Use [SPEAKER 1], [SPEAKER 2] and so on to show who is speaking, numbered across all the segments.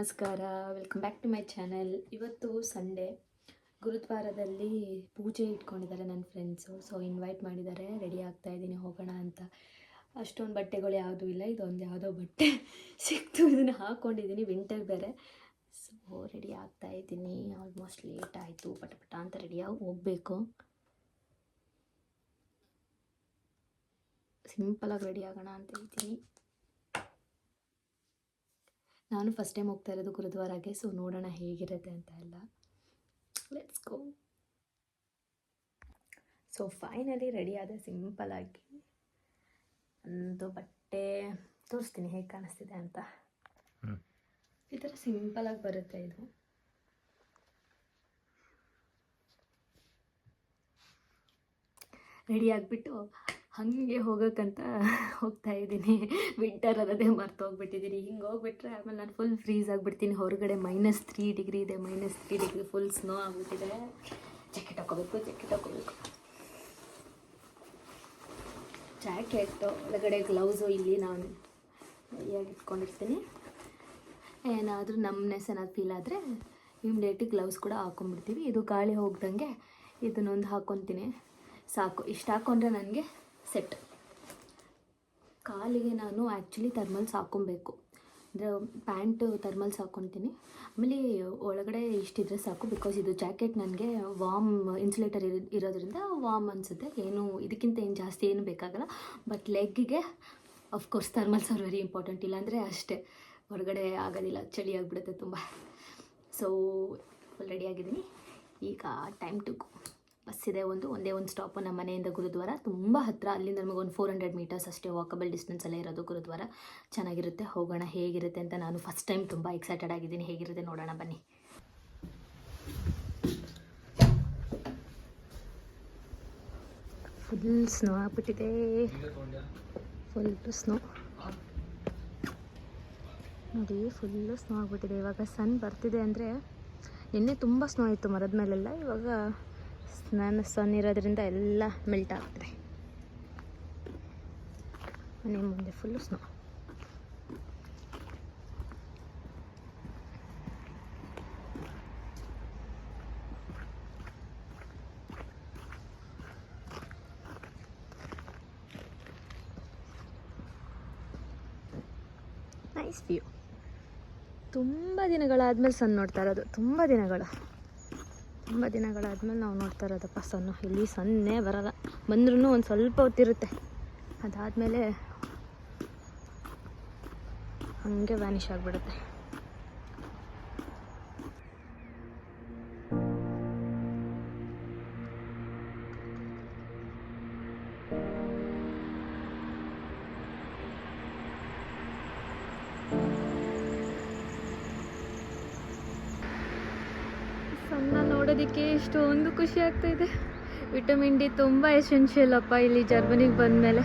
[SPEAKER 1] ನಮಸ್ಕಾರ, welcome back to my channel. ಇವತ್ತು Sunday, ಗುರುದ್ವಾರದಲ್ಲಿ ಪೂಜೆ ಇಟ್ಕೊಂಡಿದ್ದಾರೆ ನನ್ನ ಫ್ರೆಂಡ್ಸು. ಸೊ ಇನ್ವೈಟ್ ಮಾಡಿದ್ದಾರೆ, ರೆಡಿ ಆಗ್ತಾ ಇದ್ದೀನಿ ಹೋಗೋಣ ಅಂತ. ಅಷ್ಟೊಂದು ಬಟ್ಟೆಗಳು ಯಾವುದೂ ಇಲ್ಲ, ಇದೊಂದು ಯಾವುದೋ ಬಟ್ಟೆ ಸಿಕ್ತು, ಇದನ್ನು ಹಾಕ್ಕೊಂಡಿದ್ದೀನಿ, ವಿಂಟರ್ ಬೇರೆ. ಸೊ ರೆಡಿ ಆಗ್ತಾ ಇದ್ದೀನಿ. ಆಲ್ಮೋಸ್ಟ್ ಲೇಟ್ ಆಯಿತು, ಪಟ ಅಂತ ರೆಡಿಯಾಗಿ ಹೋಗಬೇಕು. ಸಿಂಪಲಾಗಿ ರೆಡಿ ಆಗೋಣ ಅಂತ ಇದ್ದೀನಿ. ನಾನು ಫಸ್ಟ್ ಟೈಮ್ ಹೋಗ್ತಾ ಇರೋದು ಗುರುದ್ವಾರಾಗೆ, ಸೊ ನೋಡೋಣ ಹೇಗಿರುತ್ತೆ ಅಂತ ಎಲ್ಲ. Let's go. So finally ready ಆದ ಸಿಂಪಲಾಗಿ. ಒಂದು ಬಟ್ಟೆ ತೋರಿಸ್ತೀನಿ ಹೇಗೆ ಕಾಣಿಸ್ತಿದೆ ಅಂತ. ಈ ಥರ ಸಿಂಪಲಾಗಿ ಬರುತ್ತೆ ಇದು. ರೆಡಿ ಆಗಿಬಿಟ್ಟು ಹಾಗೆ ಹೋಗೋಕ್ಕಂತ ಹೋಗ್ತಾ ಇದ್ದೀನಿ. ವಿಂಟರ್ ಅನ್ನೋದೇ ಮರ್ತು ಹೋಗ್ಬಿಟ್ಟಿದ್ದೀನಿ. ಹಿಂಗೆ ಹೋಗ್ಬಿಟ್ರೆ ಆಮೇಲೆ ನಾನು ಫುಲ್ ಫ್ರೀಸ್ ಆಗಿಬಿಡ್ತೀನಿ. ಹೊರಗಡೆ -3 ಡಿಗ್ರಿ ಇದೆ, -3 ಡಿಗ್ರಿ ಫುಲ್ ಸ್ನೋ ಆಗಿಬಿಟ್ಟಿದೆ. ಜಾಕೆಟ್ ಹಾಕೋಬೇಕು. ಜಾಕೆಟು ಒಳಗಡೆ ಗ್ಲೌಸು ಇಲ್ಲಿ ನಾನು ರೆಡಿಯಾಗಿ ಇಟ್ಕೊಂಡಿರ್ತೀನಿ. ಏನಾದರೂ ನಮ್ನೆಸ್ ಏನಾದ್ರು ಫೀಲ್ ಆದರೆ ಇಮಿಡಿಯೇಟಿಗೆ ಗ್ಲೌಸ್ ಕೂಡ ಹಾಕ್ಕೊಂಡ್ಬಿಡ್ತೀವಿ. ಇದು ಗಾಳಿ ಹೋಗ್ದಂಗೆ ಇದನ್ನೊಂದು ಹಾಕ್ಕೊತೀನಿ, ಸಾಕು. ಇಷ್ಟು ಹಾಕ್ಕೊಂಡ್ರೆ ನನಗೆ ಸೆಟ್. ಕಾಲಿಗೆ ನಾನು ಆ್ಯಕ್ಚುಲಿ ಥರ್ಮಲ್ಸ್ ಹಾಕ್ಕೊಬೇಕು, ಅಂದರೆ ಪ್ಯಾಂಟು ಥರ್ಮಲ್ಸ್ ಹಾಕ್ಕೊತೀನಿ. ಆಮೇಲೆ ಒಳಗಡೆ ಇಷ್ಟಿದ್ರೆ ಸಾಕು, ಬಿಕಾಸ್ ಇದು ಜಾಕೆಟ್ ನನಗೆ ವಾರ್ಮ್ ಇನ್ಸುಲೇಟರ್ ಇರೋದ್ರಿಂದ ವಾರ್ಮ್ ಅನಿಸುತ್ತೆ. ಏನು ಇದಕ್ಕಿಂತ ಏನು ಜಾಸ್ತಿ ಏನು ಬೇಕಾಗಲ್ಲ. ಬಟ್ ಲೆಗ್ಗಿಗೆ of course thermals are very important. ಇಲ್ಲಾಂದರೆ ಅಷ್ಟೇ ಹೊರಗಡೆ ಆಗೋದಿಲ್ಲ, ಚಳಿ ಆಗಿಬಿಡುತ್ತೆ ತುಂಬ. ಸೊ ಫುಲ್ ರೆಡಿಯಾಗಿದ್ದೀನಿ. ಈಗ ಟೈಮ್ ಟು ಗೋ. ಬಸ್ ಇದೆ, ಒಂದೇ ಒಂದು ಸ್ಟಾಪು ನಮ್ಮ ಮನೆಯಿಂದ ಗುರುದ್ವಾರ. ತುಂಬ ಹತ್ತಿರ, ಅಲ್ಲಿಂದ ನಮಗೆ ಒಂದು 400 ಮೀಟರ್ಸ್ ಅಷ್ಟೇ ವಾಕಬಲ್ ಡಿಸ್ಟೆನ್ಸಲ್ಲೇ ಇರೋದು ಗುರುದ್ವಾರ. ಚೆನ್ನಾಗಿರುತ್ತೆ, ಹೋಗೋಣ ಹೇಗಿರುತ್ತೆ ಅಂತ. ನಾನು ಫಸ್ಟ್ ಟೈಮ್ ತುಂಬ ಎಕ್ಸೈಟೆಡ್ ಆಗಿದ್ದೀನಿ. ಹೇಗಿರುತ್ತೆ ನೋಡೋಣ ಬನ್ನಿ. ಫುಲ್ ಸ್ನೋ ಆಗ್ಬಿಟ್ಟಿದೆ, ಫುಲ್ಲು ಸ್ನೋ ನೋಡಿ, ಫುಲ್ಲು ಸ್ನೋ ಆಗ್ಬಿಟ್ಟಿದೆ. ಇವಾಗ ಸನ್ ಬರ್ತಿದೆ. ಅಂದರೆ ನಿನ್ನೆ ತುಂಬ ಸ್ನೋ ಇತ್ತು ಮರದ ಮೇಲೆಲ್ಲ, ಇವಾಗ ಸನ್ ಇರೋದ್ರಿಂದ ಎಲ್ಲ ಮೆಲ್ಟ್ ಆಗ್ತಿದೆ. ಮನೆ ಮುಂದೆ ಫುಲ್ಲು ಸ್ನೋ. Nice view. ತುಂಬ ದಿನಗಳಾದ್ಮೇಲೆ ಸನ್ ನೋಡ್ತಾ ಇರೋದು, ತುಂಬ ದಿನಗಳಾದ್ಮೇಲೆ ನಾವು ನೋಡ್ತಾ ಇರೋದಪ್ಪ ಸನ್ನು. ಇಲ್ಲಿ ಸನ್ನೇ ಬರಲ್ಲ, ಬಂದ್ರೂ ಒಂದು ಸ್ವಲ್ಪ ಹೊತ್ತಿರುತ್ತೆ, ಅದಾದಮೇಲೆ ಹಾಗೆ ವ್ಯಾನಿಷ್ ಆಗಿಬಿಡುತ್ತೆ. ಸಣ್ಣ ನೋಡೋದಕ್ಕೆ ಎಷ್ಟೊಂದು ಖುಷಿ ಆಗ್ತಾಯಿದೆ. ವಿಟಮಿನ್ ಡಿ ತುಂಬ ಎಸೆನ್ಷಿಯಲ್ ಅಪ್ಪ ಇಲ್ಲಿ ಜರ್ಮನಿಗೆ ಬಂದಮೇಲೆ.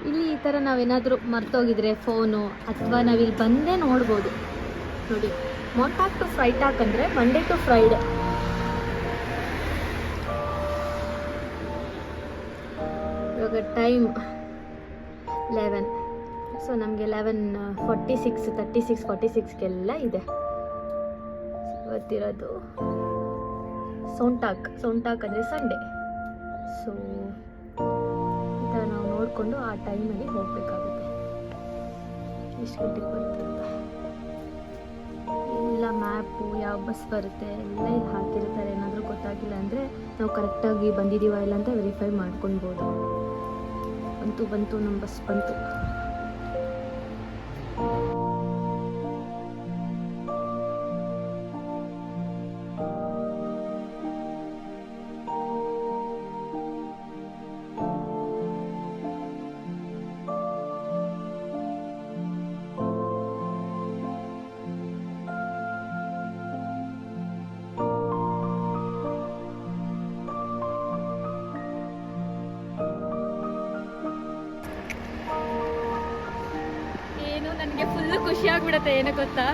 [SPEAKER 1] ಇಲ್ಲಿ ಈ ಥರ ನಾವೇನಾದರೂ ಮರ್ತೋಗಿದ್ರೆ ಫೋನು, ಅಥವಾ ನಾವಿಲ್ಲಿ ಬಂದೇ ನೋಡ್ಬೋದು. ನೋಡಿ, ಮೊಂಟಾಕ್ ಟು ಫ್ರೈಟಾಕ್ ಅಂದರೆ ಮಂಡೇ ಟು ಫ್ರೈಡೆ. ಇವಾಗ ಟೈಮ್ 11, ಸೊ ನಮಗೆ 11:46 ಇದೆ. ಇವತ್ತಿರೋದು ಸೋಂಟಾಕ್ ಅಂದರೆ ಸಂಡೇ. ಸೊ ಈ ಥರ ನಾವು ನೋಡಿಕೊಂಡು ಆ ಟೈಮಲ್ಲಿ ಹೋಗಬೇಕಾಗುತ್ತೆ. ಎಷ್ಟು ಗಂಟೆಗೆ ಬರುತ್ತೆ ಅಂತ ಎಲ್ಲ ಮ್ಯಾಪು, ಯಾವ ಬಸ್ ಬರುತ್ತೆ ಎಲ್ಲ ಇಲ್ಲಿ ಹಾಕಿರ್ತಾರೆ. ಏನಾದರೂ ಗೊತ್ತಾಗಿಲ್ಲ ಅಂದರೆ ನಾವು ಕರೆಕ್ಟಾಗಿ ಬಂದಿದ್ದೀವ ಇಲ್ಲ ಅಂತ ವೆರಿಫೈ ಮಾಡ್ಕೊಳ್ಬೋದು. ಬಂತು ನಮ್ಮ ಬಸ್ ಬಂತು. ನನಗೆ ಫುಲ್ಲು ಖುಷಿ ಆಗ್ಬಿಡುತ್ತೆ. ಏನೋ ಗೊತ್ತಾ,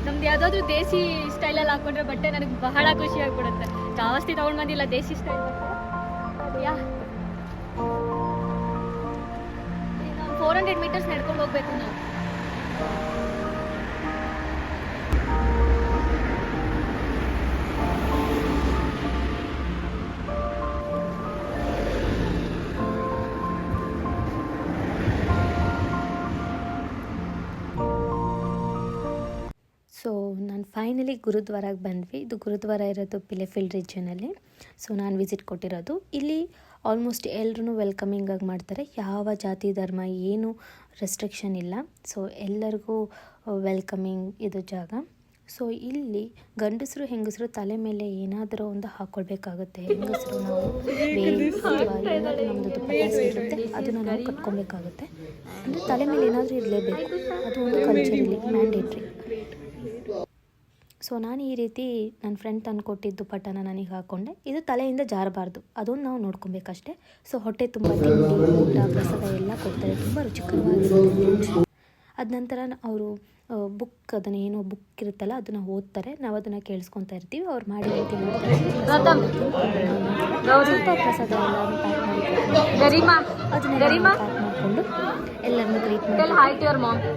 [SPEAKER 1] ನಮ್ದು ಯಾವುದಾದ್ರೂ ದೇಸಿ ಸ್ಟೈಲಲ್ಲಿ ಹಾಕ್ಕೊಂಡ್ರೆ ಬಟ್ಟೆ ನನಗೆ ಬಹಳ ಖುಷಿ ಆಗ್ಬಿಡುತ್ತೆ. ಜಾಸ್ತಿ ತೊಗೊಂಡು ಬಂದಿಲ್ಲ, ದೇಶಿ ಸ್ಟೈಲ್ ಯಾ 400 ಮೀಟರ್ಸ್ ನಡ್ಕೊಂಡು ಹೋಗ್ಬೇಕು ನಾವು. ಸೊ ನಾನು ಫೈನಲಿ ಗುರುದ್ವಾರಾಗೆ ಬಂದ್ವಿ. ಇದು ಗುರುದ್ವಾರ ಇರೋದು ಪಿಲೆಫೀಲ್ಡ್ ರೀಜನಲ್ಲಿ. ಸೊ ನಾನು ವಿಸಿಟ್ ಕೊಟ್ಟಿರೋದು. ಇಲ್ಲಿ ಆಲ್ಮೋಸ್ಟ್ ಎಲ್ಲರೂ ವೆಲ್ಕಮಿಂಗ್ ಆಗಿ ಮಾಡ್ತಾರೆ. ಯಾವ ಜಾತಿ ಧರ್ಮ ಏನು ರೆಸ್ಟ್ರಿಕ್ಷನ್ ಇಲ್ಲ. ಸೊ ಎಲ್ಲರಿಗೂ ವೆಲ್ಕಮಿಂಗ್ ಇದು ಜಾಗ. ಸೊ ಇಲ್ಲಿ ಗಂಡಸರು ಹೆಂಗಸರು ತಲೆ ಮೇಲೆ ಏನಾದರೂ ಒಂದು ಹಾಕ್ಕೊಳ್ಬೇಕಾಗುತ್ತೆ. ಹೆಂಗಸರು ನಾವು ಏನಾದರೂ ನಮ್ಮದು ದುಪ್ಪಟ್ಟ ಇರುತ್ತೆ ಅದನ್ನು ನಾವು ಕಟ್ಕೊಬೇಕಾಗುತ್ತೆ. ಅಂದರೆ ತಲೆ ಮೇಲೆ ಏನಾದರೂ ಇರಲೇಬೇಕು, ಅದು ಒಂದು ಕಲ್ಚರಲ್ಲಿ ಮ್ಯಾಂಡೇಟ್ರಿ. ಸೊ ನಾನು ಈ ರೀತಿ ನನ್ನ ಫ್ರೆಂಡ್ ತಂದು ಕೊಟ್ಟಿದ್ದು ದುಪ್ಪಟ್ಟನ ನನಗೆ ಹಾಕ್ಕೊಂಡೆ. ಇದು ತಲೆಯಿಂದ ಜಾರಬಾರ್ದು, ಅದನ್ನು ನಾವು ನೋಡ್ಕೊಬೇಕಷ್ಟೆ. ಸೊ ಹೊಟ್ಟೆ ತುಂಬ ತಿಂಡಿ ಊಟ ಪ್ರಸಾದ ಎಲ್ಲ ಕೊಡ್ತಾರೆ, ತುಂಬ ರುಚಿಕರವಾಗಿರುತ್ತೆ. ಅದ ನಂತರ ಅವರು ಬುಕ್, ಅದನ್ನು ಏನೋ ಬುಕ್ ಇರುತ್ತಲ್ಲ ಅದನ್ನು ಓದ್ತಾರೆ, ನಾವು ಅದನ್ನು ಕೇಳಿಸ್ಕೊತಾ ಇರ್ತೀವಿ. ಅವ್ರು ಮಾಡಿ ರೀತಿ ಮಾಡ್ತಾರೆ. ಸ್ವಲ್ಪ ಪ್ರಸಾದ ಎಲ್ಲ ಪ್ಯಾಕ್ ಮಾಡಿ ಅದನ್ನೆಲ್ಲ ಪ್ಯಾಕ್ ಮಾಡಿಕೊಂಡು ಎಲ್ಲರನ್ನೂ ಗ್ರೀಟ್ ಮಾಡಿ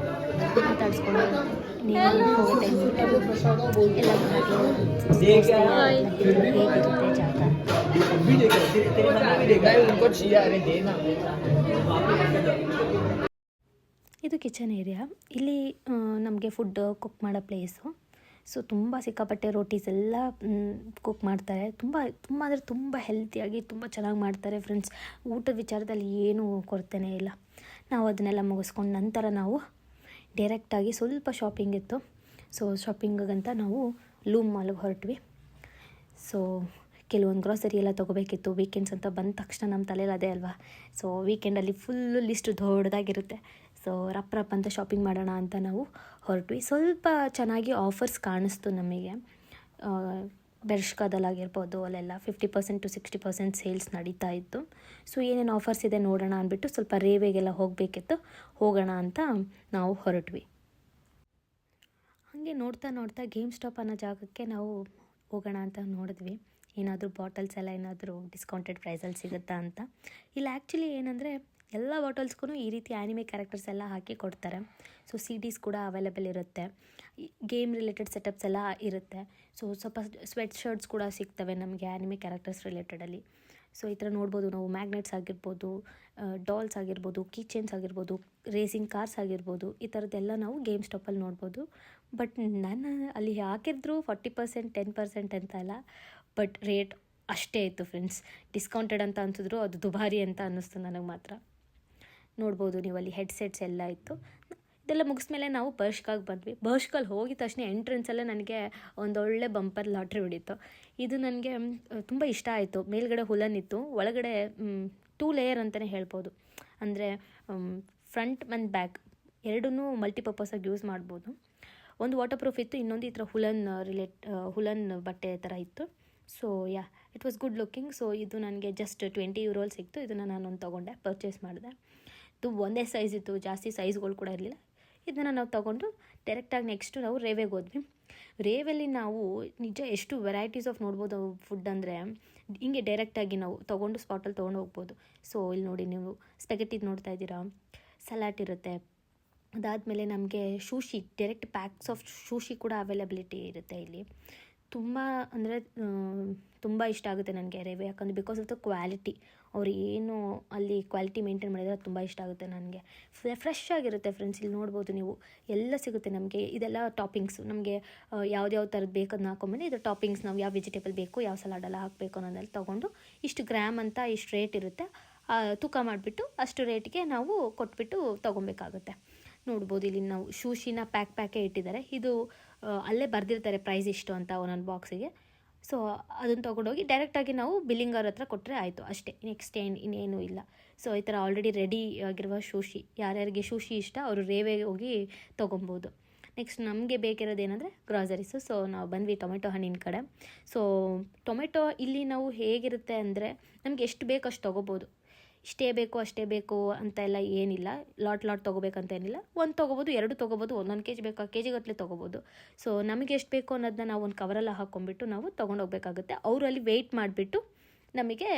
[SPEAKER 1] ಮಾತಾಡಿಸ್ಕೊಂಡು ನೀನು ಹೋಗೋ ಟೈಮ್ ಎಲ್ಲ ಹೇಗಿರುತ್ತೆ ಜಾಗ. ಇದು ಕಿಚನ್ ಏರಿಯಾ. ಇಲ್ಲಿ ನಮಗೆ ಫುಡ್ ಕುಕ್ ಮಾಡೋ ಪ್ಲೇಸು. ಸೊ ತುಂಬ ಸಿಕ್ಕಾಪಟ್ಟೆ ರೋಟೀಸ್ ಎಲ್ಲ ಕುಕ್ ಮಾಡ್ತಾರೆ. ತುಂಬ ಅಂದರೆ ತುಂಬ ಹೆಲ್ತಿಯಾಗಿ ತುಂಬ ಚೆನ್ನಾಗಿ ಮಾಡ್ತಾರೆ ಫ್ರೆಂಡ್ಸ್. ಊಟದ ವಿಚಾರದಲ್ಲಿ ಏನೂ ಕೊರತೆನೇ ಇಲ್ಲ. ನಾವು ಅದನ್ನೆಲ್ಲ ಮುಗಿಸ್ಕೊಂಡು ನಂತರ ನಾವು ಡೈರೆಕ್ಟಾಗಿ ಸ್ವಲ್ಪ ಶಾಪಿಂಗ್ ಇತ್ತು. ಸೊ ಶಾಪಿಂಗಂತ ನಾವು ಲೂಮ್ ಮಾಲ್ಗೆ ಹೊರಟ್ವಿ. ಸೊ ಕೆಲವೊಂದು ಗ್ರಾಸರಿ ಎಲ್ಲ ತೊಗೋಬೇಕಿತ್ತು. ವೀಕೆಂಡ್ಸ್ ಅಂತ ಬಂದ ತಕ್ಷಣ ನಮ್ಮ ತಲೆಯಲ್ಲಿ ಅದೇ ಅಲ್ವಾ. ಸೊ ವೀಕೆಂಡಲ್ಲಿ ಫುಲ್ಲು ಲಿಸ್ಟ್ ದೊಡ್ಡದಾಗಿರುತ್ತೆ. ಸೊ ರಪ್ ಅಂತ ಶಾಪಿಂಗ್ ಮಾಡೋಣ ಅಂತ ನಾವು ಹೊರಟ್ವಿ. ಸ್ವಲ್ಪ ಚೆನ್ನಾಗಿ ಆಫರ್ಸ್ ಕಾಣಿಸ್ತು ನಮಗೆ. ಬೆರ್ಷ್ಕಾದಲ್ಲಾಗಿರ್ಬೋದು ಅಲ್ಲೆಲ್ಲ 50% to 60% ಸೇಲ್ಸ್ ನಡೀತಾ ಇತ್ತು. ಸೊ ಏನೇನು ಆಫರ್ಸ್ ಇದೆ ನೋಡೋಣ ಅಂದ್ಬಿಟ್ಟು ಸ್ವಲ್ಪ ರೇವೆಗೆಲ್ಲ ಹೋಗಬೇಕಿತ್ತು. ಹೋಗೋಣ ಅಂತ ನಾವು ಹೊರಟ್ವಿ. ಹಾಗೆ ನೋಡ್ತಾ ಗೇಮ್ ಸ್ಟಾಪ್ ಅನ್ನೋ ಜಾಗಕ್ಕೆ ನಾವು ಹೋಗೋಣ ಅಂತ ನೋಡಿದ್ವಿ. ಏನಾದರೂ ಬಾಟಲ್ಸ್ ಎಲ್ಲ ಏನಾದರೂ ಡಿಸ್ಕೌಂಟೆಡ್ ಪ್ರೈಸಲ್ಲಿ ಸಿಗುತ್ತಾ ಅಂತ. ಇಲ್ಲಿ ಆ್ಯಕ್ಚುಲಿ ಏನಂದರೆ ಎಲ್ಲ ಬಾಟಲ್ಸ್ಗೂ ಈ ರೀತಿ ಆ್ಯನಿಮೆ ಕ್ಯಾರೆಕ್ಟರ್ಸ್ ಎಲ್ಲ ಹಾಕಿ ಕೊಡ್ತಾರೆ. ಸೊ CDs ಕೂಡ ಅವೈಲೇಬಲ್ ಇರುತ್ತೆ. ಗೇಮ್ ರಿಲೇಟೆಡ್ ಸೆಟಪ್ಸ್ ಎಲ್ಲ ಇರುತ್ತೆ. ಸೊ ಸ್ವಲ್ಪ ಸ್ವೆಟ್ ಶರ್ಟ್ಸ್ ಕೂಡ ಸಿಗ್ತವೆ ನಮಗೆ ಆ್ಯನಿಮೆ ಕ್ಯಾರೆಕ್ಟರ್ಸ್ ರಿಲೇಟೆಡಲ್ಲಿ. ಸೊ ಈ ಥರ ನೋಡ್ಬೋದು ನಾವು. ಮ್ಯಾಗ್ನೆಟ್ಸ್ ಆಗಿರ್ಬೋದು, ಡಾಲ್ಸ್ ಆಗಿರ್ಬೋದು, ಕೀಚೇನ್ಸ್ ಆಗಿರ್ಬೋದು, ರೇಸಿಂಗ್ ಕಾರ್ಸ್ ಆಗಿರ್ಬೋದು, ಈ ಥರದ್ದೆಲ್ಲ ನಾವು ಗೇಮ್ ಸ್ಟಾಪಲ್ಲಿ ನೋಡ್ಬೋದು. ಬಟ್ ನಾನು ಅಲ್ಲಿ ಹಾಕಿದ್ರು 40%, 10% ಅಂತ ಅಲ್ಲ, ಬಟ್ ರೇಟ್ ಅಷ್ಟೇ ಇತ್ತು ಫ್ರೆಂಡ್ಸ್. ಡಿಸ್ಕೌಂಟೆಡ್ ಅಂತ ಅನಿಸಿದ್ರು ಅದು ದುಬಾರಿ ಅಂತ ಅನ್ನಿಸ್ತು ನನಗೆ ಮಾತ್ರ. ನೋಡ್ಬೋದು ನೀವು ಅಲ್ಲಿ ಹೆಡ್ಸೆಟ್ಸ್ ಎಲ್ಲ ಇತ್ತು. ಇದೆಲ್ಲ ಮುಗಿಸ್ಮೇಲೆ ನಾವು ಬರ್ಷ್ಕಾಗಿ ಬಂದ್ವಿ. ಬರ್ಷ್ಕಲ್ಲಿ ಹೋಗಿದ ತಕ್ಷಣ ಎಂಟ್ರೆನ್ಸಲ್ಲೇ ನನಗೆ ಒಂದೊಳ್ಳೆ ಬಂಪರ್ ಲಾಟ್ರಿ ಹೊಡಿತು. ಇದು ನನಗೆ ತುಂಬ ಇಷ್ಟ ಆಯಿತು. ಮೇಲ್ಗಡೆ ಹುಲನ್ ಇತ್ತು, ಒಳಗಡೆ 2 ಲೇಯರ್ ಅಂತಲೇ ಹೇಳ್ಬೋದು. ಅಂದರೆ ಫ್ರಂಟ್ ಮತ್ತು ಬ್ಯಾಕ್ ಎರಡನ್ನೂ ಮಲ್ಟಿಪರ್ಪಸಾಗಿ ಯೂಸ್ ಮಾಡ್ಬೋದು. ಒಂದು ವಾಟರ್ ಪ್ರೂಫ್ ಇತ್ತು, ಇನ್ನೊಂದು ಈ ಥರ ಹುಲನ್ ಬಟ್ಟೆ ಥರ ಇತ್ತು. So it was good looking. So ಇದು ನನಗೆ ಜಸ್ಟ್ €20 ಸಿಕ್ತು. ಇದನ್ನು ನಾನೊಂದು ತೊಗೊಂಡೆ, ಪರ್ಚೇಸ್ ಮಾಡಿದೆ. ಇದು ಒಂದೇ ಸೈಜ್ ಇತ್ತು, ಜಾಸ್ತಿ ಸೈಜ್ಗಳು ಕೂಡ ಇರಲಿಲ್ಲ. ಇದನ್ನು ನಾವು ತೊಗೊಂಡು ಡೈರೆಕ್ಟಾಗಿ ನೆಕ್ಸ್ಟು ನಾವು ರೇವೆಗೆ ಹೋದ್ವಿ. ರೇವಲ್ಲಿ ನಾವು ನಿಜ ಎಷ್ಟು ವೆರೈಟೀಸ್ ಆಫ್ ನೋಡ್ಬೋದು ಫುಡ್. ಅಂದರೆ ಹಿಂಗೆ ಡೈರೆಕ್ಟಾಗಿ ನಾವು ತೊಗೊಂಡು ಸ್ಪಾಟಲ್ಲಿ ತೊಗೊಂಡು ಹೋಗ್ಬೋದು. ಸೊ ಇಲ್ಲಿ ನೋಡಿ ನೀವು ಸ್ಪೆಗೆಟಿದು ನೋಡ್ತಾ ಇದ್ದೀರಾ, ಸಲಾಡ್ ಇರುತ್ತೆ. ಅದಾದಮೇಲೆ ನಮಗೆ ಶೂಶಿ, ಡೈರೆಕ್ಟ್ ಪ್ಯಾಕ್ಸ್ ಆಫ್ ಶೂಶಿ ಕೂಡ ಅವೈಲಬಿಲಿಟಿ ಇರುತ್ತೆ ಇಲ್ಲಿ. ತುಂಬ ಅಂದರೆ ತುಂಬ ಇಷ್ಟ ಆಗುತ್ತೆ ನನಗೆ ರೇವೆ. ಯಾಕಂದರೆ ಬಿಕಾಸ್ ಆಫ್ ದ ಕ್ವಾಲಿಟಿ, ಅವ್ರು ಏನು ಅಲ್ಲಿ ಕ್ವಾಲಿಟಿ ಮೇಂಟೈನ್ ಮಾಡಿದರೆ ಅದು ತುಂಬ ಇಷ್ಟ ಆಗುತ್ತೆ ನನಗೆ. ಫ್ರೆಶ್ ಆಗಿರುತ್ತೆ ಫ್ರೆಂಡ್ಸ್. ಇಲ್ಲಿ ನೋಡ್ಬೋದು ನೀವು, ಎಲ್ಲ ಸಿಗುತ್ತೆ ನಮಗೆ. ಇದೆಲ್ಲ ಟಾಪಿಂಗ್ಸು ನಮಗೆ ಯಾವ್ದು ಥರದ್ದು ಬೇಕು ಅದನ್ನ ಹಾಕೊಂಬಂದು ಇದು ಟಾಪಿಂಗ್ಸ್ ನಾವು ಯಾವ ವೆಜಿಟೇಬಲ್ ಬೇಕು, ಯಾವ ಸಲಾಡೆಲ್ಲ ಹಾಕಬೇಕು ಅನ್ನೋದೆಲ್ಲ ತೊಗೊಂಡು ಇಷ್ಟು ಗ್ರಾಮ್ ಅಂತ ಇಷ್ಟು ರೇಟ್ ಇರುತ್ತೆ, ತೂಕ ಮಾಡಿಬಿಟ್ಟು ಅಷ್ಟು ರೇಟಿಗೆ ನಾವು ಕೊಟ್ಬಿಟ್ಟು ತೊಗೊಬೇಕಾಗುತ್ತೆ. ನೋಡ್ಬೋದು ಇಲ್ಲಿ ನಾವು ಶೂಶಿನ ಪ್ಯಾಕೇ ಇಟ್ಟಿದ್ದಾರೆ. ಇದು ಅಲ್ಲೇ ಬರೆದಿರ್ತಾರೆ ಪ್ರೈಸ್ ಇಷ್ಟು ಅಂತ ಒಂದೊಂದು ಬಾಕ್ಸಿಗೆ. ಸೊ ಅದನ್ನು ತೊಗೊಂಡೋಗಿ ಡೈರೆಕ್ಟಾಗಿ ನಾವು ಬಿಲ್ಲಿಂಗ್ ಅವ್ರ ಹತ್ರ ಕೊಟ್ಟರೆ ಆಯಿತು ಅಷ್ಟೇ. ನೆಕ್ಸ್ಟ್ ಇನ್ನೇನು ಇಲ್ಲ. ಸೊ ಈ ಥರ ಆಲ್ರೆಡಿ ರೆಡಿ ಆಗಿರುವ ಶೂಶಿ, ಯಾರ್ಯಾರಿಗೆ ಶೂಶಿ ಇಷ್ಟ ಅವರು ರೇವೆಗೆ ಹೋಗಿ ತೊಗೊಬೋದು. ನೆಕ್ಸ್ಟ್ ನಮಗೆ ಬೇಕಿರೋದು ಏನಂದರೆ ಗ್ರಾಸರೀಸು. ಸೊ ನಾವು ಬಂದ್ವಿ ಟೊಮೆಟೊ ಹಣ್ಣಿನ ಕಡೆ. ಸೊ ಟೊಮೆಟೊ ಇಲ್ಲಿ ನಾವು ಹೇಗಿರುತ್ತೆ ಅಂದರೆ ನಮಗೆ ಎಷ್ಟು ಬೇಕು ಅಷ್ಟು ತೊಗೋಬೋದು. ಇಷ್ಟೇ ಬೇಕು ಅಷ್ಟೇ ಬೇಕು ಅಂತ ಎಲ್ಲ ಏನಿಲ್ಲ, ಲಾಟ್ ತೊಗೋಬೇಕಂತ ಏನಿಲ್ಲ. ಒಂದು ತೊಗೋಬೋದು, 2 ತೊಗೋಬೋದು, 1 ಕೆ ಜಿ ಬೇಕು ಕೆ ಜಿಗಟ್ಟಲೆ ತೊಗೋಬೋದು. ಸೊ ನಮಗೆ ಎಷ್ಟು ಬೇಕು ಅನ್ನೋದನ್ನ ನಾವು ಒಂದು ಕವರೆಲ್ಲ ಹಾಕ್ಕೊಂಡ್ಬಿಟ್ಟು ನಾವು ತೊಗೊಂಡೋಗ್ಬೇಕಾಗುತ್ತೆ. ಅವರು ಅಲ್ಲಿ ವೆಯ್ಟ್ ಮಾಡಿಬಿಟ್ಟು ನಮಗೆ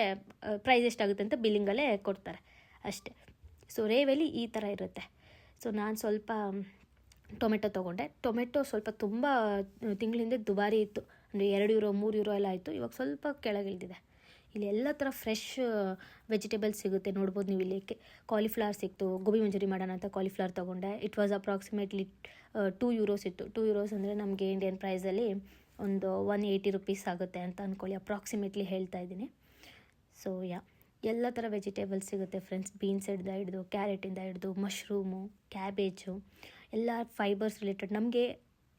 [SPEAKER 1] ಪ್ರೈಸ್ ಎಷ್ಟಾಗುತ್ತೆ ಅಂತ ಬಿಲ್ಲಿಂಗಲ್ಲೇ ಕೊಡ್ತಾರೆ ಅಷ್ಟೇ. ಸೊ ರೇವಲ್ಲಿ ಈ ಥರ ಇರುತ್ತೆ. ಸೊ ನಾನು ಸ್ವಲ್ಪ ಟೊಮೆಟೊ ತೊಗೊಂಡೆ. ಟೊಮೆಟೊ ಸ್ವಲ್ಪ ತುಂಬ ತಿಂಗಳ ಹಿಂದೆ ದುಬಾರಿ ಇತ್ತು, ಅಂದರೆ €2 €3 ಎಲ್ಲ ಆಯಿತು. ಇವಾಗ ಸ್ವಲ್ಪ ಕೆಳಗಿಳಿದಿದೆ. ಇಲ್ಲಿ ಎಲ್ಲ ಥರ ಫ್ರೆಶ್ ವೆಜಿಟೇಬಲ್ಸ್ ಸಿಗುತ್ತೆ, ನೋಡ್ಬೋದು ನೀವು. ಇಲ್ಲಿ ಕಾಲಿಫ್ಲವರ್ ಸಿಕ್ತು, ಗೋಬಿ ಮಂಚೂರಿ ಮಾಡೋಣ ಅಂತ ಕಾಲಿಫ್ಲವರ್ ತೊಗೊಂಡೆ. ಇಟ್ ವಾಸ್ ಅಪ್ರಾಕ್ಸಿಮೇಟ್ಲಿ €2 ಇತ್ತು. €2 ಅಂದರೆ ನಮಗೆ ಇಂಡಿಯನ್ ಪ್ರೈಸಲ್ಲಿ ಒಂದು ₹180 ಆಗುತ್ತೆ ಅಂತ ಅಂದ್ಕೊಳ್ಳಿ, ಅಪ್ರಾಕ್ಸಿಮೇಟ್ಲಿ ಹೇಳ್ತಾ ಇದ್ದೀನಿ. ಸೊ ಎಲ್ಲ ಥರ ವೆಜಿಟೇಬಲ್ಸ್ ಸಿಗುತ್ತೆ ಫ್ರೆಂಡ್ಸ್. ಬೀನ್ಸಿಂದ ಹಿಡಿದು, ಕ್ಯಾರೆಟಿಂದ ಹಿಡಿದು, ಮಶ್ರೂಮು, ಕ್ಯಾಬೇಜು, ಎಲ್ಲ ಫೈಬರ್ಸ್ ರಿಲೇಟೆಡ್. ನಮಗೆ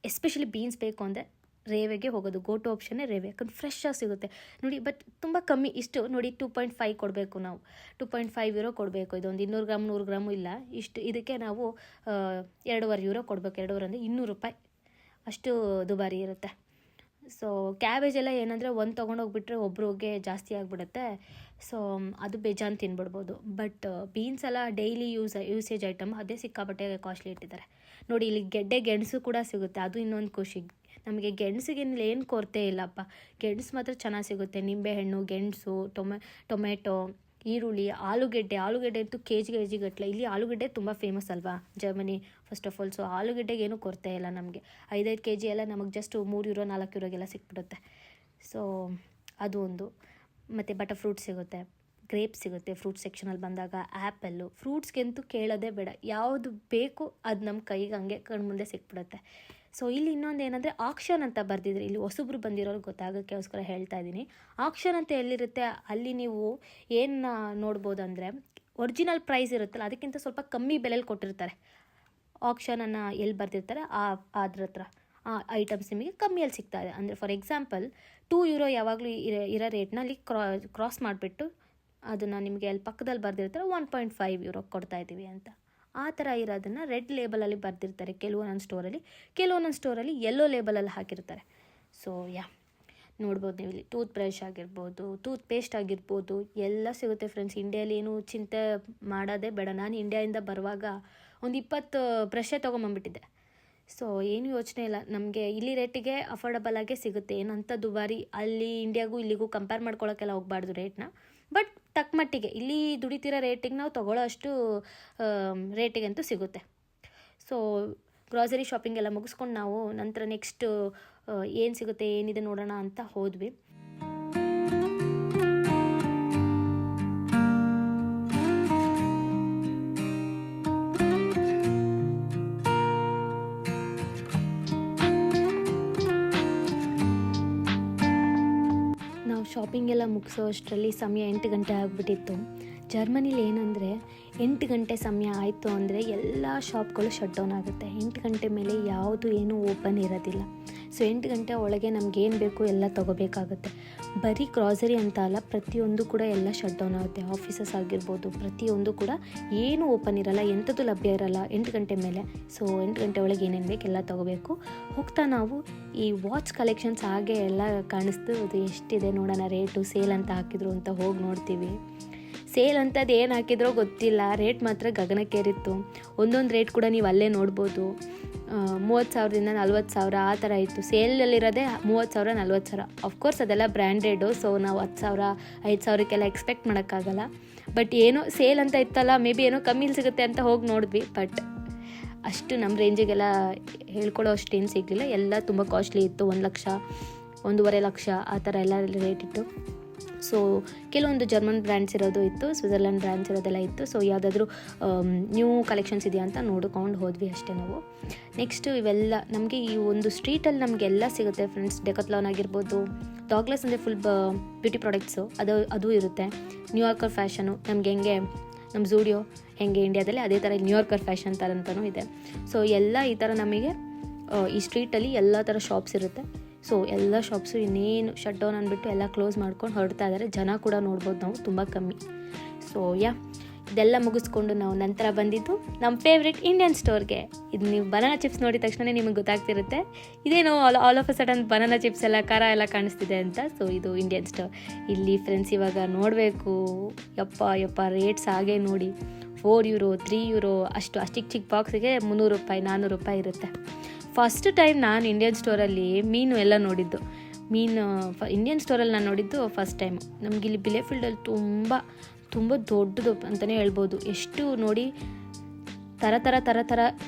[SPEAKER 1] ಎಸ್ಪೆಷಲಿ ಬೀನ್ಸ್ ಬೇಕು ಅಂದರೆ ರೇವೆಗೆ ಹೋಗೋದು, ಗೋ ಟು ಆಪ್ಷನ್ನೇ ರೇವೆ, ಯಾಕಂದ್ರೆ ಫ್ರೆಶ್ಶಾಗಿ ಸಿಗುತ್ತೆ ನೋಡಿ. ಬಟ್ ತುಂಬ ಕಮ್ಮಿ, ಇಷ್ಟು ನೋಡಿ 2.5 ಕೊಡಬೇಕು ನಾವು, €2.5 ಕೊಡಬೇಕು. ಇದೊಂದು 200 ಗ್ರಾಮ್ 100 ಗ್ರಾಮು ಇಲ್ಲ, ಇಷ್ಟು ಇದಕ್ಕೆ ನಾವು €2.25 ಕೊಡಬೇಕು. €2 ಅಂದರೆ ₹200 ಅಷ್ಟು ದುಬಾರಿ ಇರುತ್ತೆ. ಸೊ ಕ್ಯಾಬೇಜ್ ಎಲ್ಲ ಏನಂದರೆ ಒಂದು ತೊಗೊಂಡೋಗ್ಬಿಟ್ರೆ ಒಬ್ರಿಗೆ ಜಾಸ್ತಿ ಆಗಿಬಿಡುತ್ತೆ. ಸೊ ಅದು ಬೇಜಾನ್ ತಿನ್ಬಿಡ್ಬೋದು. ಬಟ್ ಬೀನ್ಸ್ ಎಲ್ಲ ಡೈಲಿ ಯೂಸೇಜ್ ಐಟಮ್, ಅದೇ ಸಿಕ್ಕಾಪಟ್ಟೆ ಕಾಸ್ಟ್ಲಿ ಇಟ್ಟಿದ್ದಾರೆ ನೋಡಿ. ಇಲ್ಲಿ ಗೆಣಸು ಕೂಡ ಸಿಗುತ್ತೆ, ಅದು ಇನ್ನೊಂದು ಖುಷಿ. ನಮಗೆ ಗೆಣಸಿಗೆ ಏನು ಕೊರತೆ ಇಲ್ಲಪ್ಪ, ಗೆಣಸು ಮಾತ್ರ ಚೆನ್ನಾಗಿ ಸಿಗುತ್ತೆ. ನಿಂಬೆಹಣ್ಣು, ಗೆಣಸು, ಟೊಮೆಟೊ, ಈರುಳ್ಳಿ, ಆಲೂಗೆಡ್ಡೆ ಅಂತೂ ಕೆ ಜಿಗಟ್ಟಲೆ. ಇಲ್ಲಿ ಆಲೂಗೆಡ್ಡೆ ತುಂಬ ಫೇಮಸ್ ಅಲ್ವಾ Germany, first of all. So ಆಲೂಗೆಡ್ಡೆಗೆ ಏನೂ ಕೊರತೆ ಇಲ್ಲ ನಮಗೆ. 5 ಕೆ ಜಿ ಎಲ್ಲ ನಮಗೆ ಜಸ್ಟ್ €3 €4 ಸಿಕ್ಬಿಡುತ್ತೆ. ಸೊ ಅದು ಒಂದು. ಮತ್ತು ಬಟರ್ ಫ್ರೂಟ್ ಸಿಗುತ್ತೆ, ಗ್ರೇಪ್ಸ್ ಸಿಗುತ್ತೆ ಫ್ರೂಟ್ ಸೆಕ್ಷನಲ್ಲಿ ಬಂದಾಗ. ಆ್ಯಪಲ್ಲು, ಫ್ರೂಟ್ಸ್ಗಂತೂ ಕೇಳೋದೇ ಬೇಡ, ಯಾವುದು ಬೇಕು ಅದು ನಮ್ಮ ಕೈಗೆ ಹಂಗೆ ಕಣ್ಮುಂದೆ ಸಿಕ್ಬಿಡುತ್ತೆ. ಸೊ ಇಲ್ಲಿ ಇನ್ನೊಂದು ಏನಂದರೆ ಆಕ್ಷನ್ ಅಂತ ಬರ್ದಿದ್ರೆ, ಇಲ್ಲಿ ಹೊಸಬ್ರು ಬಂದಿರೋರು ಗೊತ್ತಾಗೋಕ್ಕೋಸ್ಕರ ಹೇಳ್ತಾ ಇದ್ದೀನಿ. ಆಕ್ಷನ್ ಅಂತ ಎಲ್ಲಿರುತ್ತೆ ಅಲ್ಲಿ ನೀವು ಏನು ನೋಡ್ಬೋದು ಅಂದರೆ, ಒರಿಜಿನಲ್ ಪ್ರೈಸ್ ಇರುತ್ತಲ್ಲ ಅದಕ್ಕಿಂತ ಸ್ವಲ್ಪ ಕಮ್ಮಿ ಬೆಲೆಯಲ್ಲಿ ಕೊಟ್ಟಿರ್ತಾರೆ. ಆಕ್ಷನನ್ನು ಎಲ್ಲಿ ಬರ್ದಿರ್ತಾರೆ ಅದ್ರ ಹತ್ರ ಆ ಐಟಮ್ಸ್ ನಿಮಗೆ ಕಮ್ಮಿಯಲ್ಲಿ ಸಿಗ್ತಾ ಇದೆ. ಅಂದರೆ ಫಾರ್ ಎಕ್ಸಾಂಪಲ್ €2 ಯಾವಾಗಲೂ ಇರೋ ರೇಟ್ನ ಅಲ್ಲಿ ಕ್ರಾಸ್ ಮಾಡಿಬಿಟ್ಟು ಅದನ್ನು ನಿಮಗೆ ಅಲ್ಲಿ ಪಕ್ಕದಲ್ಲಿ ಬರ್ದಿರ್ತಾರೆ €1.5 ಕೊಡ್ತಾಯಿದ್ದೀವಿ ಅಂತ. ಆ ಥರ ಇರೋದನ್ನು ರೆಡ್ ಲೇಬಲಲ್ಲಿ ಬರ್ದಿರ್ತಾರೆ ಕೆಲವೊಂದೊಂದು ಸ್ಟೋರಲ್ಲಿ ಯೆಲ್ಲೋ ಲೇಬಲಲ್ಲಿ ಹಾಕಿರ್ತಾರೆ. ಸೊ ನೋಡ್ಬೋದು ನೀವು. ಇಲ್ಲಿ ಟೂತ್ ಬ್ರಷ್ ಆಗಿರ್ಬೋದು, ಟೂತ್ ಪೇಸ್ಟ್ ಆಗಿರ್ಬೋದು, ಎಲ್ಲ ಸಿಗುತ್ತೆ ಫ್ರೆಂಡ್ಸ್. ಇಂಡಿಯಲ್ಲಿ ಏನು ಚಿಂತೆ ಮಾಡೋದೇ ಬೇಡ. ನಾನು ಇಂಡಿಯಾದಿಂದ ಬರುವಾಗ ಒಂದು 20 ಬ್ರಷೇ ತೊಗೊಂಬಂದ್ಬಿಟ್ಟಿದ್ದೆ. ಸೊ ಏನು ಯೋಚನೆ ಇಲ್ಲ, ನಮಗೆ ಇಲ್ಲಿ ರೇಟಿಗೆ ಅಫೋರ್ಡಬಲ್ ಆಗೇ ಸಿಗುತ್ತೆ. ಏನಂತ ದುಬಾರಿ ಅಲ್ಲಿ ಇಂಡಿಯಾಗೂ ಇಲ್ಲಿಗೂ ಕಂಪೇರ್ ಮಾಡ್ಕೊಳ್ಳೋಕ್ಕೆಲ್ಲ ಹೋಗಬಾರ್ದು ರೇಟ್ನ. ಬಟ್ ತಕ್ಕ ಮಟ್ಟಿಗೆ ಇಲ್ಲಿ ದುಡಿತಿರೋ ರೇಟಿಗೆ ನಾವು ತೊಗೊಳ್ಳೋ ಅಷ್ಟು ರೇಟಿಗಂತೂ ಸಿಗುತ್ತೆ. ಸೊ ಗ್ರಾಸರಿ ಶಾಪಿಂಗ್ ಎಲ್ಲ ಮುಗಿಸ್ಕೊಂಡು ನಾವು ನಂತರ ನೆಕ್ಸ್ಟ್ ಏನು ಸಿಗುತ್ತೆ ಏನಿದೆ ನೋಡೋಣ ಅಂತ ಹೋದ್ವಿ. ಶಾಪಿಂಗ್ ಎಲ್ಲ ಮುಗಿಸೋ ಅಷ್ಟರಲ್ಲಿ ಸಮಯ 8 ಗಂಟೆ ಆಗಿಬಿಟ್ಟಿತ್ತು. ಜರ್ಮನಿಲಿ ಏನಂದರೆ 8 ಗಂಟೆ ಸಮಯ ಆಯಿತು ಅಂದರೆ ಎಲ್ಲ ಶಾಪ್ಗಳು ಶಟ್ ಡೌನ್ ಆಗುತ್ತೆ. 8 ಗಂಟೆ ಮೇಲೆ ಯಾವುದು ಏನೂ ಓಪನ್ ಇರೋದಿಲ್ಲ. ಸೊ 8 ಗಂಟೆ ಒಳಗೆ ನಮಗೇನು ಬೇಕು ಎಲ್ಲ ತೊಗೋಬೇಕಾಗುತ್ತೆ. ಬರೀ ಗ್ರಾಸರಿ ಅಂತ ಅಲ್ಲ, ಪ್ರತಿಯೊಂದು ಕೂಡ ಎಲ್ಲ ಶಟ್ ಡೌನ್ ಆಗುತ್ತೆ. ಆಫೀಸಸ್ ಆಗಿರ್ಬೋದು, ಪ್ರತಿಯೊಂದು ಕೂಡ ಏನೂ ಓಪನ್ ಇರಲ್ಲ, ಎಂಥದ್ದು ಲಭ್ಯ ಇರಲ್ಲ 8 ಗಂಟೆ ಮೇಲೆ. ಸೊ 8 ಗಂಟೆ ಒಳಗೆ ಏನೇನು ಬೇಕು ಎಲ್ಲ ತೊಗೋಬೇಕು. ಹೋಗ್ತಾ ನಾವು ಈ ವಾಚ್ ಕಲೆಕ್ಷನ್ಸ್ ಹಾಗೆ ಎಲ್ಲ ಕಾಣಿಸ್ತು. ಅದು ಎಷ್ಟಿದೆ ನೋಡೋಣ, ರೇಟು ಸೇಲ್ ಅಂತ ಹಾಕಿದ್ರು ಅಂತ ಹೋಗಿ ನೋಡ್ತೀವಿ. ಸೇಲ್ ಅಂತದ್ದು ಏನು ಹಾಕಿದ್ರೋ ಗೊತ್ತಿಲ್ಲ, ರೇಟ್ ಮಾತ್ರ ಗಗನಕ್ಕೇರಿತ್ತು. ಒಂದೊಂದು ರೇಟ್ ಕೂಡ ನೀವು ಅಲ್ಲೇ ನೋಡ್ಬೋದು. 30,000ದಿಂದ 40,000 ಆ ಥರ ಇತ್ತು. ಸೇಲಲ್ಲಿರೋದೇ 30,000 40,000. ಅಫ್ಕೋರ್ಸ್ ಅದೆಲ್ಲ ಬ್ರ್ಯಾಂಡೆಡು. ಸೊ ನಾವು 10,000 5,000ಕ್ಕೆಲ್ಲ ಎಕ್ಸ್ಪೆಕ್ಟ್ ಮಾಡೋಕ್ಕಾಗಲ್ಲ. ಬಟ್ ಏನೋ ಸೇಲ್ ಅಂತ ಇತ್ತಲ್ಲ, ಮೇ ಬಿ ಏನೋ ಕಮ್ಮಿಲಿ ಸಿಗುತ್ತೆ ಅಂತ ಹೋಗಿ ನೋಡಿದ್ವಿ. ಬಟ್ ಅಷ್ಟು ನಮ್ಮ ರೇಂಜಿಗೆಲ್ಲ ಹೇಳ್ಕೊಳ್ಳೋ ಅಷ್ಟೇನು ಸಿಗಲಿಲ್ಲ. ಎಲ್ಲ ತುಂಬ ಕಾಸ್ಟ್ಲಿ ಇತ್ತು. 1,00,000 1.5 ಲಕ್ಷ ಆ ಥರ ಎಲ್ಲ ರೇಟ್ ಇತ್ತು. ಸೊ ಕೆಲವೊಂದು ಜರ್ಮನ್ ಬ್ರ್ಯಾಂಡ್ಸ್ ಇರೋದು ಇತ್ತು, ಸ್ವಿಟ್ಜರ್ಲ್ಯಾಂಡ್ ಬ್ರ್ಯಾಂಡ್ಸ್ ಇರೋದೆಲ್ಲ ಇತ್ತು. ಸೊ ಯಾವುದಾದ್ರೂ ನ್ಯೂ ಕಲೆಕ್ಷನ್ಸ್ ಇದೆಯಾ ಅಂತ ನೋಡ್ಕೊಂಡು ಹೋದ್ವಿ ಅಷ್ಟೇ ನಾವು. ನೆಕ್ಸ್ಟು ಇವೆಲ್ಲ ನಮಗೆ ಈ ಒಂದು ಸ್ಟ್ರೀಟಲ್ಲಿ ನಮಗೆಲ್ಲ ಸಿಗುತ್ತೆ ಫ್ರೆಂಡ್ಸ್. ಡೆಕಾಥ್ಲಾನ್ ಆಗಿರ್ಬೋದು, ಡಾಗ್ಲಾಸ್ ಅಂದರೆ ಫುಲ್ ಬ್ಯೂಟಿ ಪ್ರಾಡಕ್ಟ್ಸು ಅದು ಇರುತ್ತೆ. ನ್ಯೂಯಾರ್ಕರ್ ಫ್ಯಾಷನು ನಮಗೆ ಹೆಂಗೆ ನಮ್ಮ ಝೂಡಿಯೋ ಹೆಂಗೆ ಇಂಡಿಯಾದಲ್ಲಿ, ಅದೇ ಥರ ನ್ಯೂಯಾರ್ಕರ್ ಫ್ಯಾಷನ್ ಥರ ಅಂತಲೂ ಇದೆ. ಸೊ ಎಲ್ಲ ಈ ಥರ ನಮಗೆ ಈ ಸ್ಟ್ರೀಟಲ್ಲಿ ಎಲ್ಲ ಥರ ಶಾಪ್ಸ್ ಇರುತ್ತೆ. ಸೊ ಎಲ್ಲ ಶಾಪ್ಸು ಇನ್ನೇನು ಶಟ್ ಡೌನ್ ಅಂದ್ಬಿಟ್ಟು ಎಲ್ಲ ಕ್ಲೋಸ್ ಮಾಡ್ಕೊಂಡು ಹೊರಡ್ತಾ ಇದ್ದಾರೆ. ಜನ ಕೂಡ ನೋಡ್ಬೋದು ನಾವು ತುಂಬ ಕಮ್ಮಿ. ಸೊ ಇದೆಲ್ಲ ಮುಗಿಸ್ಕೊಂಡು ನಾವು ನಂತರ ಬಂದಿದ್ದು ನಮ್ಮ ಫೇವ್ರೆಟ್ ಇಂಡಿಯನ್ ಸ್ಟೋರ್ಗೆ. ಇದು ನೀವು ಬನಾನಾ ಚಿಪ್ಸ್ ನೋಡಿದ ತಕ್ಷಣ ನಿಮಗೆ ಗೊತ್ತಾಗ್ತಿರುತ್ತೆ ಇದೇನೋ all of a sudden banana chips ಎಲ್ಲ ಖಾರ ಎಲ್ಲ ಕಾಣಿಸ್ತಿದೆ ಅಂತ. ಸೊ ಇದು ಇಂಡಿಯನ್ ಸ್ಟೋರ್. ಇಲ್ಲಿ ಫ್ರೆಂಡ್ಸ್ ಇವಾಗ ನೋಡಬೇಕು, ಯಪ್ಪ ರೇಟ್ಸ್ ಹಾಗೆ ನೋಡಿ, €4 €3 ಅಷ್ಟು ಚಿಕ್ಕ ಬಾಕ್ಸಿಗೆ ₹300 ₹400 ಇರುತ್ತೆ. ಫಸ್ಟ್ ಟೈಮ್ ನಾನು ಇಂಡಿಯನ್ ಸ್ಟೋರಲ್ಲಿ ಮೀನು ಎಲ್ಲ ನೋಡಿದ್ದು. ಇಂಡಿಯನ್ ಸ್ಟೋರಲ್ಲಿ ನಾನು ನೋಡಿದ್ದು ಫಸ್ಟ್ ಟೈಮು. ನಮಗಿಲ್ಲಿ ಬಿಲೆಫೀಲ್ಡಲ್ಲಿ ತುಂಬ ದೊಡ್ಡದು ಅಂತಲೇ ಹೇಳ್ಬೋದು. ಎಷ್ಟು ನೋಡಿ ಥರ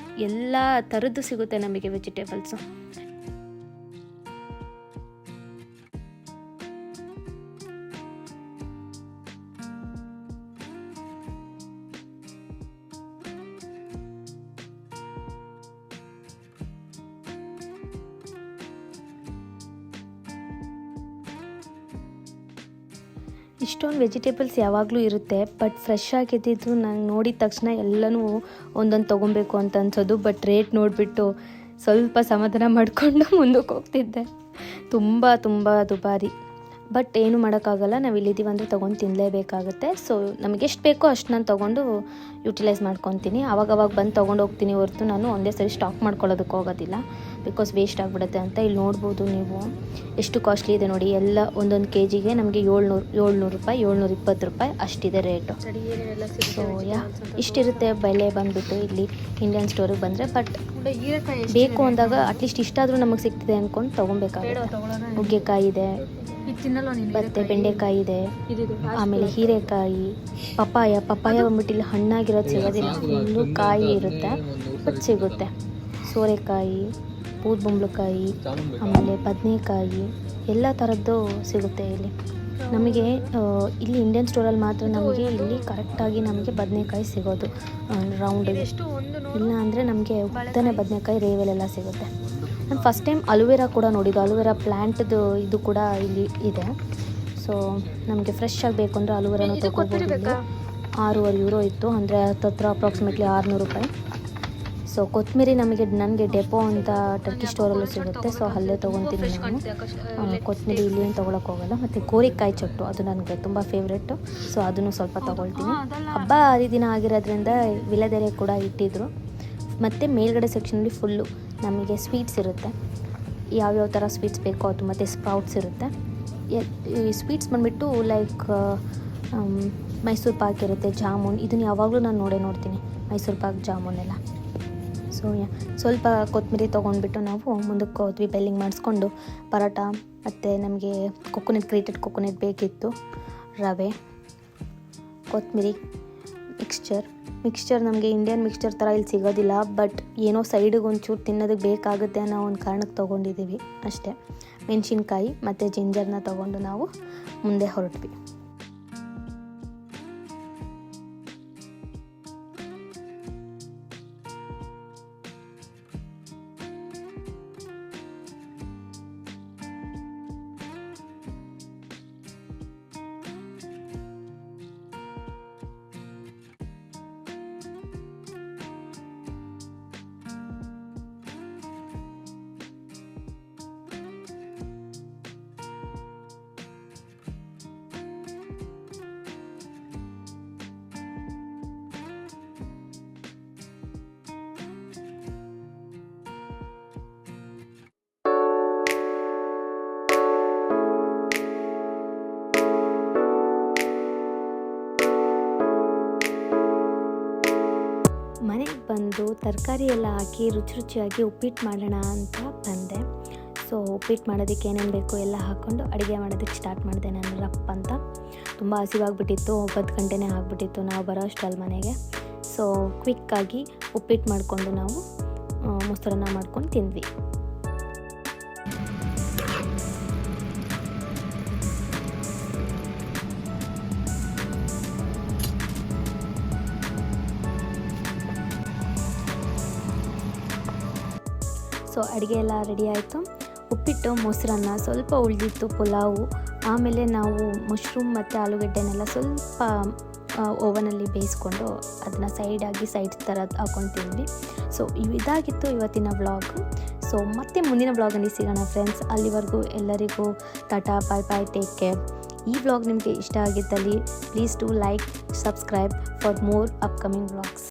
[SPEAKER 1] ಎಲ್ಲ ಥರದ್ದು ಸಿಗುತ್ತೆ ನಮಗೆ ವೆಜಿಟೇಬಲ್ಸು. ಇಷ್ಟೊಂದು ವೆಜಿಟೇಬಲ್ಸ್ ಯಾವಾಗಲೂ ಇರುತ್ತೆ, ಬಟ್ ಫ್ರೆಶ್ ಆಗಿದ್ದಿದ್ದು ನಂಗೆ ನೋಡಿದ ತಕ್ಷಣ ಎಲ್ಲನೂ ಒಂದೊಂದು ತೊಗೊಬೇಕು ಅಂತ ಅನ್ಸೋದು. ಬಟ್ ರೇಟ್ ನೋಡಿಬಿಟ್ಟು ಸ್ವಲ್ಪ ಸಮಾಧಾನ ಮಾಡಿಕೊಂಡು ಮುಂದಕ್ಕೆ ಹೋಗ್ತಿದ್ದೆ. ತುಂಬ ದುಬಾರಿ. ಬಟ್ ಏನು ಮಾಡೋಕ್ಕಾಗಲ್ಲ, ನಾವು ಇಲ್ಲಿದ್ದೀವಿ ಅಂದರೆ ತೊಗೊಂಡು ತಿನ್ನಲೇಬೇಕಾಗುತ್ತೆ. ಸೊ ನಮಗೆ ಎಷ್ಟು ಬೇಕೋ ಅಷ್ಟು ನಾನು ತೊಗೊಂಡು ಯೂಟಿಲೈಸ್ ಮಾಡ್ಕೊತೀನಿ. ಆವಾಗ ಬಂದು ತೊಗೊಂಡು ಹೋಗ್ತೀನಿ ಹೊರತು ನಾನು ಒಂದೇ ಸರಿ ಸ್ಟಾಕ್ ಮಾಡ್ಕೊಳ್ಳೋದಕ್ಕೆ ಹೋಗೋದಿಲ್ಲ, ಬಿಕಾಸ್ ವೇಸ್ಟ್ ಆಗಿಬಿಡುತ್ತೆ ಅಂತ. ಇಲ್ಲಿ ನೋಡ್ಬೋದು ನೀವು ಎಷ್ಟು ಕಾಸ್ಟ್ಲಿ ಇದೆ ನೋಡಿ. ಎಲ್ಲ ಒಂದೊಂದು ಕೆಜಿಗೆ ನಮಗೆ ₹700 ₹720 ಅಷ್ಟಿದೆ ರೇಟು. ಸೊ ಇಷ್ಟಿರುತ್ತೆ ಬೆಲೆ ಬಂದುಬಿಟ್ಟು ಇಲ್ಲಿ ಇಂಡಿಯನ್ ಸ್ಟೋರಿಗೆ ಬಂದರೆ. ಬಟ್ ಬೇಕು ಅಂದಾಗ ಅಟ್ಲೀಸ್ಟ್ ಇಷ್ಟಾದರೂ ನಮಗೆ ಸಿಗ್ತಿದೆ ಅಂದ್ಕೊಂಡು ತೊಗೊಬೇಕಾಗುತ್ತೆ. ನುಗ್ಗೆಕಾಯಿ ಇದೆ, ಮತ್ತು ಬೆಂಡೆಕಾಯಿ ಇದೆ, ಆಮೇಲೆ ಹೀರೆಕಾಯಿ, ಪಪ್ಪಾಯ ಬಂದ್ಬಿಟ್ಟು ಇಲ್ಲಿ ಹಣ್ಣಾಗಿರೋದು ಸಿಗೋದಿಲ್ಲ, ಫುಲ್ಲು ಕಾಯಿ ಇರುತ್ತೆ ಬಟ್ ಸಿಗುತ್ತೆ. ಸೋರೆಕಾಯಿ, ಬೂದ್ಬುಂಬಳಕಾಯಿ, ಆಮೇಲೆ ಬದನೆಕಾಯಿ, ಎಲ್ಲ ಥರದ್ದು ಸಿಗುತ್ತೆ ಇಲ್ಲಿ ನಮಗೆ. ಇಲ್ಲಿ ಇಂಡಿಯನ್ ಸ್ಟೋರಲ್ಲಿ ಮಾತ್ರ ನಮಗೆ ಇಲ್ಲಿ ಕರೆಕ್ಟಾಗಿ ನಮಗೆ ಬದನೆಕಾಯಿ ಸಿಗೋದು ರೌಂಡ್. ಇಲ್ಲ ಅಂದರೆ ನಮಗೆ ಉದ್ದನೆ ಬದನೆಕಾಯಿ ರೇವಲೆಲ್ಲ ಸಿಗುತ್ತೆ. ನಾನು ಫಸ್ಟ್ ಟೈಮ್ ಅಲೋವೆರಾ ಕೂಡ ನೋಡಿದ್ದು. ಅಲೋವೆರಾ ಪ್ಲ್ಯಾಂಟ್ದು ಇದು ಕೂಡ ಇಲ್ಲಿ ಇದೆ. ಸೊ ನಮಗೆ ಫ್ರೆಶ್ ಆಗಬೇಕು ಅಂದರೆ ಅಲೋವೆರಾನು ತೊಗೊಬೋದು. €6.5 ಇತ್ತು, ಅಂದರೆ ಹತ್ರ ಅಪ್ರಾಕ್ಸಿಮೇಟ್ಲಿ ₹600. ಸೊ ಕೊತ್ತಂಬರಿ ನನಗೆ ಡೆಪೋ ಅಂತ ಟರ್ಕಿ ಸ್ಟೋರಲ್ಲೂ ಸಿಗುತ್ತೆ. ಸೊ ಅಲ್ಲೇ ತೊಗೊತೀನಿ ನಾನು. ಕೊತ್ತಂಬರಿ ಇಲ್ಲಿ ಏನು ತೊಗೊಳಕ್ಕೆ ಹೋಗಲ್ಲ. ಮತ್ತು ಗೋರಿಕಾಯಿ ಚಟ್ಟು ಅದು ನನಗೆ ತುಂಬ ಫೇವ್ರೆಟ್ಟು. ಸೊ ಅದನ್ನು ಸ್ವಲ್ಪ ತೊಗೊಳ್ತೀನಿ. ಹಬ್ಬ ಹರಿದಿನ ಆಗಿರೋದ್ರಿಂದ ವಿಳೆದೆಲೆ ಕೂಡ ಇಟ್ಟಿದ್ರು. ಮತ್ತು ಮೇಲ್ಗಡೆ ಸೆಕ್ಷನಲ್ಲಿ ಫುಲ್ಲು ನಮಗೆ ಸ್ವೀಟ್ಸ್ ಇರುತ್ತೆ. ಯಾವ್ಯಾವ ಥರ ಸ್ವೀಟ್ಸ್ ಬೇಕೋ ಅದು, ಮತ್ತು ಸ್ಪ್ರೌಟ್ಸ್ ಇರುತ್ತೆ. ಈ ಸ್ವೀಟ್ಸ್ ಬಂದುಬಿಟ್ಟು ಲೈಕ್ ಮೈಸೂರು ಪಾಕ್ ಇರುತ್ತೆ, ಜಾಮೂನ್. ಇದನ್ನು ಯಾವಾಗಲೂ ನಾನು ನೋಡ್ತೀನಿ, ಮೈಸೂರು ಪಾಕ್ ಜಾಮೂನ್ ಎಲ್ಲ. ಸೊ ಸ್ವಲ್ಪ ಕೊತ್ತಂಬರಿ ತೊಗೊಂಡ್ಬಿಟ್ಟು ನಾವು ಮುಂದಕ್ಕೆ ಹೋದ್ವಿ. ಬೆಲ್ಲಿಂಗ್ ಮಾಡಿಸ್ಕೊಂಡು ಪರೋಟ, ಮತ್ತು ನಮಗೆ ಗ್ರೇಟೆಡ್ ಕೊಕೊನೆಟ್ ಬೇಕಿತ್ತು, ರವೆ, ಕೊತ್ತಂಬರಿ, ಮಿಕ್ಸ್ಚರ್ ನಮಗೆ ಇಂಡಿಯನ್ ಮಿಕ್ಸ್ಚರ್ ಥರ ಇಲ್ಲಿ ಸಿಗೋದಿಲ್ಲ. ಬಟ್ ಏನೋ ಸೈಡಿಗೆ ಒಂಚೂರು ತಿನ್ನೋದಕ್ಕೆ ಬೇಕಾಗುತ್ತೆ ಅನ್ನೋ ಒಂದು ಕಾರಣಕ್ಕೆ ತೊಗೊಂಡಿದ್ದೀವಿ ಅಷ್ಟೇ. ಮೆಣಸಿನ್ಕಾಯಿ ಮತ್ತು ಜಿಂಜರ್ನ ತೊಗೊಂಡು ನಾವು ಮುಂದೆ ಹೊರಟ್ವಿ. ಮನೆಗೆ ಬಂದು ತರಕಾರಿ ಎಲ್ಲ ಹಾಕಿ ರುಚಿಯಾಗಿ ಉಪ್ಪಿಟ್ಟು ಮಾಡೋಣ ಅಂತ ಬಂದೆ. ಸೊ ಉಪ್ಪಿಟ್ಟು ಮಾಡೋದಕ್ಕೆ ಏನೇನು ಬೇಕು ಎಲ್ಲ ಹಾಕ್ಕೊಂಡು ಅಡುಗೆ ಮಾಡೋದಕ್ಕೆ ಸ್ಟಾರ್ಟ್ ಮಾಡಿದೆ ನಾನು ರಪ್ಪ ಅಂತ. ತುಂಬ ಹಸಿವಾಗ್ಬಿಟ್ಟಿತ್ತು, 9 ಗಂಟೆನೇ ಆಗಿಬಿಟ್ಟಿತ್ತು ನಾವು ಬರೋ ಅಷ್ಟರಲ್ಲಿ ಮನೆಗೆ. ಸೊ ಕ್ವಿಕ್ಕಾಗಿ ಉಪ್ಪಿಟ್ಟು ಮಾಡಿಕೊಂಡು ನಾವು ಮೊಸರನ್ನ ಮಾಡ್ಕೊಂಡು ತಿಂದ್ವಿ. ಸೊ ಅಡುಗೆ ಎಲ್ಲ ರೆಡಿ ಆಯಿತು. ಉಪ್ಪಿಟ್ಟು, ಮೊಸರನ್ನ, ಸ್ವಲ್ಪ ಉಳಿದಿತ್ತು ಪುಲಾವು, ಆಮೇಲೆ ನಾವು ಮಶ್ರೂಮ್ ಮತ್ತು ಆಲೂಗಡ್ಡೆನೆಲ್ಲ ಸ್ವಲ್ಪ ಓವನಲ್ಲಿ ಬೇಯಿಸ್ಕೊಂಡು ಅದನ್ನು ಸೈಡ್ ಥರ ಹಾಕೊಂಡು ತಿಂದ್ವಿ. ಸೊ ಇದಾಗಿತ್ತು ಇವತ್ತಿನ ವ್ಲಾಗ್. ಸೊ ಮತ್ತೆ ಮುಂದಿನ ವ್ಲಾಗಲ್ಲಿ ಸಿಗೋಣ ಫ್ರೆಂಡ್ಸ್. ಅಲ್ಲಿವರೆಗೂ ಎಲ್ಲರಿಗೂ tata, bye bye, take care. ಈ ವ್ಲಾಗ್ ನಿಮಗೆ ಇಷ್ಟ ಆಗಿದ್ದಲ್ಲಿ please to like, subscribe for more upcoming vlogs.